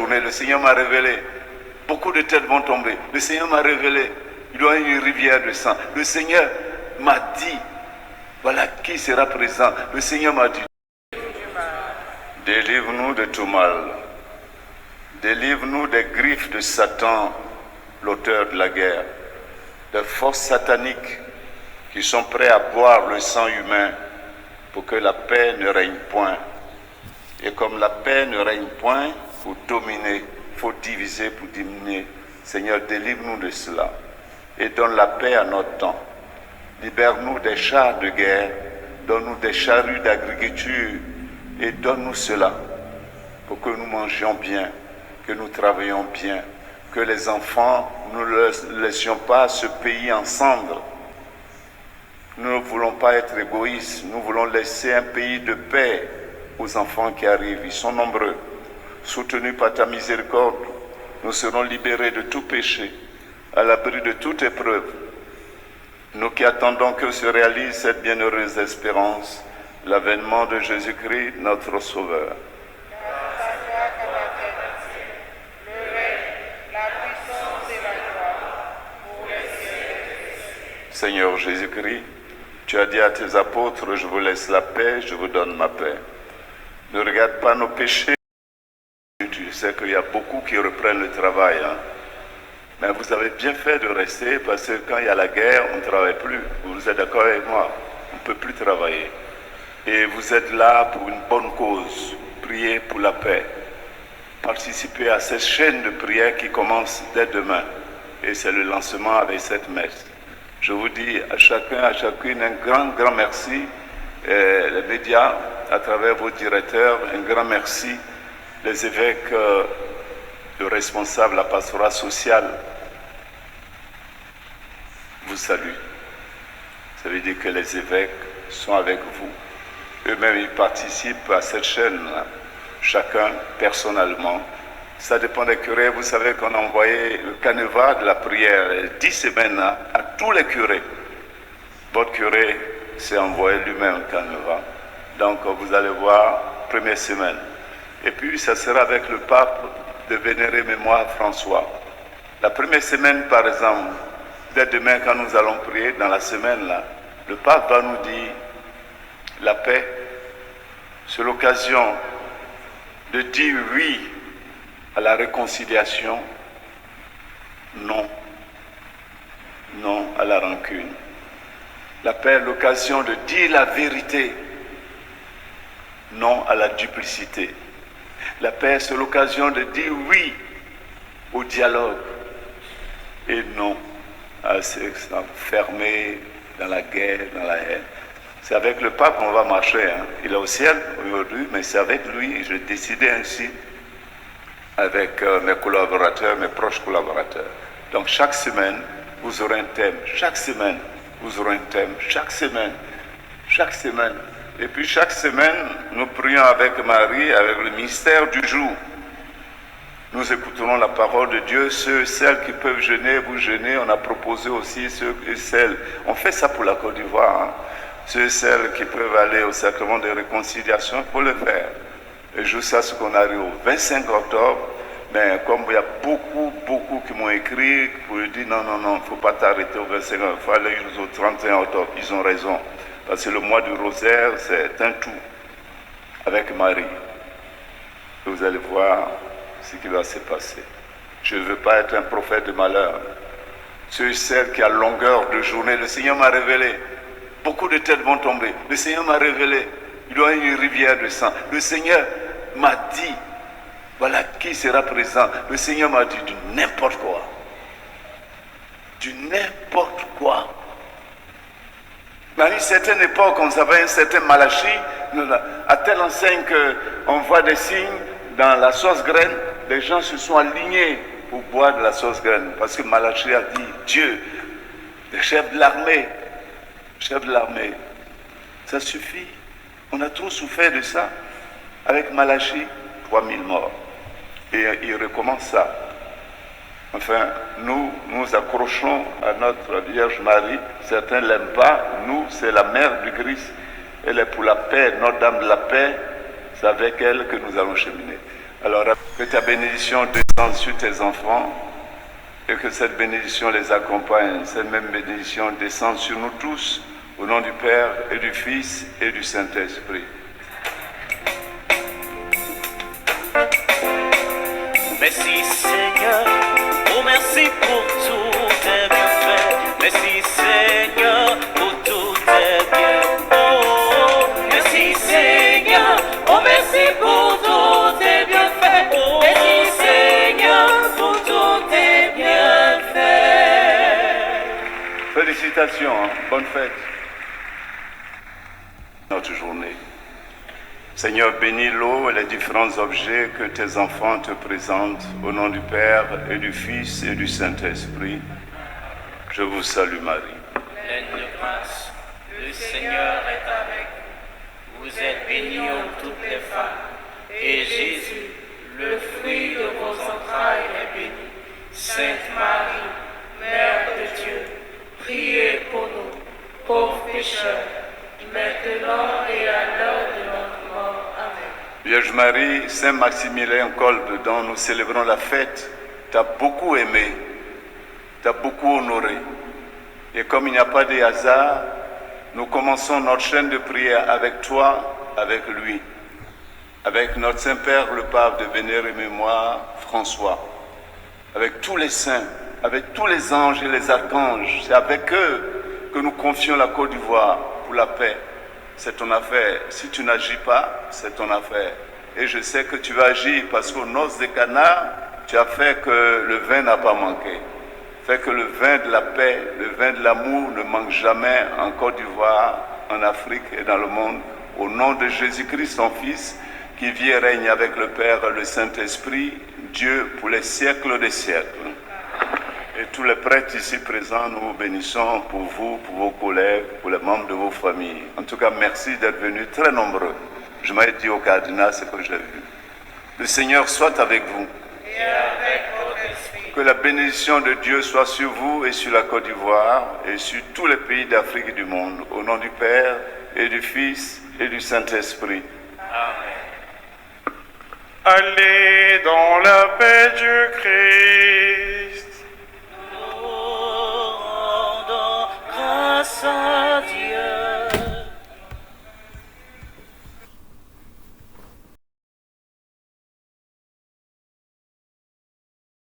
journée, le Seigneur m'a révélé. Beaucoup de têtes vont tomber. Le Seigneur m'a révélé. Il doit y avoir une rivière de sang. Le Seigneur m'a dit, voilà qui sera présent. Le Seigneur m'a dit, délivre-nous de tout mal. Délivre-nous des griffes de Satan, l'auteur de la guerre, des forces sataniques qui sont prêts à boire le sang humain pour que la paix ne règne point. Et comme la paix ne règne point, il faut dominer, il faut diviser pour diminuer. Seigneur, délivre-nous de cela et donne la paix à notre temps. Libère-nous des chars de guerre, donne-nous des charrues d'agriculture et donne-nous cela pour que nous mangions bien, que nous travaillions bien, que les enfants, nous ne laissions pas ce pays en cendres. Nous ne voulons pas être égoïstes, nous voulons laisser un pays de paix aux enfants qui arrivent. Ils sont nombreux. Soutenus par ta miséricorde, nous serons libérés de tout péché, à l'abri de toute épreuve. Nous qui attendons que se réalise cette bienheureuse espérance, l'avènement de Jésus-Christ, notre Sauveur. Seigneur Jésus-Christ, tu as dit à tes apôtres, je vous laisse la paix, je vous donne ma paix. Ne regarde pas nos péchés. Tu sais qu'il y a beaucoup qui reprennent le travail. Mais vous avez bien fait de rester parce que quand il y a la guerre, on ne travaille plus. Vous êtes d'accord avec moi? On ne peut plus travailler. Et vous êtes là pour une bonne cause. Priez pour la paix. Participez à cette chaîne de prière qui commence dès demain. Et c'est le lancement avec cette messe. Je vous dis à chacun, à chacune, un grand merci. Les médias, à travers vos directeurs, un grand merci. Les évêques, le responsable, la pastorat sociale, vous saluent. Ça veut dire que les évêques sont avec vous. Eux-mêmes, ils participent à cette chaîne-là, chacun personnellement. Ça dépend des curés. Vous savez qu'on a envoyé le canevas de la prière 10 semaines à tous les curés. Votre curé s'est envoyé lui-même le canevas. Donc vous allez voir, première semaine. Et puis ça sera avec le pape de vénérer mémoire François. La première semaine, par exemple, dès demain quand nous allons prier, dans la semaine là, le pape va nous dire la paix. C'est l'occasion de dire oui à la réconciliation, non à la rancune. La paix est l'occasion de dire la vérité, non à la duplicité. La paix, c'est l'occasion de dire oui au dialogue et non à s'enfermer dans la guerre, dans la haine. C'est avec le pape qu'on va marcher. Il est au ciel aujourd'hui, mais c'est avec lui, j'ai décidé ainsi, avec mes collaborateurs, mes proches collaborateurs. Donc chaque semaine, vous aurez un thème. Chaque semaine, vous aurez un thème. Chaque semaine. Et puis chaque semaine, nous prions avec Marie, avec le mystère du jour. Nous écouterons la parole de Dieu. Ceux et celles qui peuvent jeûner, vous jeûnez. On a proposé aussi ceux et celles. On fait ça pour la Côte d'Ivoire. Ceux et celles qui peuvent aller au sacrement de réconciliation, il faut le faire. Et jusqu'à ce qu'on arrive au 25 octobre, mais comme il y a beaucoup qui m'ont écrit pour dire non, il ne faut pas t'arrêter au 25 octobre, il faut aller jusqu'au 31 octobre. Ils ont raison. Parce que le mois du rosaire, c'est un tout avec Marie. Et vous allez voir ce qui va se passer. Je ne veux pas être un prophète de malheur. Ceux et celles qui, à longueur de journée, le Seigneur m'a révélé. Beaucoup de têtes vont tomber. Le Seigneur m'a révélé. Il doit y avoir une rivière de sang. Le Seigneur m'a dit, voilà qui sera présent. Le Seigneur m'a dit du n'importe quoi. Du n'importe quoi. À une certaine époque, on savait un certain Malachi, à telle enseigne qu'on voit des signes dans la sauce graine, les gens se sont alignés pour boire de la sauce graine. Parce que Malachi a dit, Dieu, le chef de l'armée, ça suffit. On a trop souffert de ça. Avec Malachi, 3000 morts. Et il recommence ça. Enfin, nous accrochons à notre Vierge Marie. Certains ne l'aiment pas. Nous, c'est la mère du Christ. Elle est pour la paix, Notre-Dame de la paix. C'est avec elle que nous allons cheminer. Alors que ta bénédiction descende sur tes enfants et que cette bénédiction les accompagne. Cette même bénédiction descend sur nous tous, au nom du Père et du Fils et du Saint-Esprit. Merci Seigneur, oh merci pour tous tes bienfaits. Merci Seigneur pour tous tes bienfaits. Oh, merci Seigneur, oh merci pour tous tes bienfaits. Oh, merci Seigneur pour tous tes bienfaits. Félicitations, hein? Bonne fête. Notre journée. Seigneur, bénis l'eau et les différents objets que tes enfants te présentent au nom du Père et du Fils et du Saint-Esprit. Je vous salue Marie. Pleine de grâce, le Seigneur est avec vous. Vous êtes bénie entre toutes les femmes, et Jésus, le fruit de vos entrailles, est béni. Sainte Marie, Mère de Dieu, priez pour nous, pauvres pécheurs, maintenant et à l'heure de notre mort. Amen. Vierge Marie, Saint Maximilien Kolbe, dont nous célébrons la fête, t'a beaucoup aimé, t'a beaucoup honoré. Et comme il n'y a pas de hasard, nous commençons notre chaîne de prière avec toi, avec lui, avec notre Saint-Père, le Pape de vénérée mémoire, François, avec tous les saints, avec tous les anges et les archanges. C'est avec eux que nous confions la Côte d'Ivoire pour la paix. C'est ton affaire. Si tu n'agis pas, c'est ton affaire. Et je sais que tu vas agir parce qu'aux noces de Cana, tu as fait que le vin n'a pas manqué. Fait que le vin de la paix, le vin de l'amour ne manque jamais en Côte d'Ivoire, en Afrique et dans le monde. Au nom de Jésus-Christ, son Fils, qui vit et règne avec le Père et le Saint-Esprit, Dieu pour les siècles des siècles. Et tous les prêtres ici présents, nous vous bénissons pour vous, pour vos collègues, pour les membres de vos familles. En tout cas, merci d'être venus très nombreux. Je m'avais dit au cardinal ce que j'ai vu. Le Seigneur soit avec vous. Et avec votre esprit. Que la bénédiction de Dieu soit sur vous et sur la Côte d'Ivoire et sur tous les pays d'Afrique et du monde. Au nom du Père et du Fils et du Saint-Esprit. Amen. Allez dans la paix du Christ.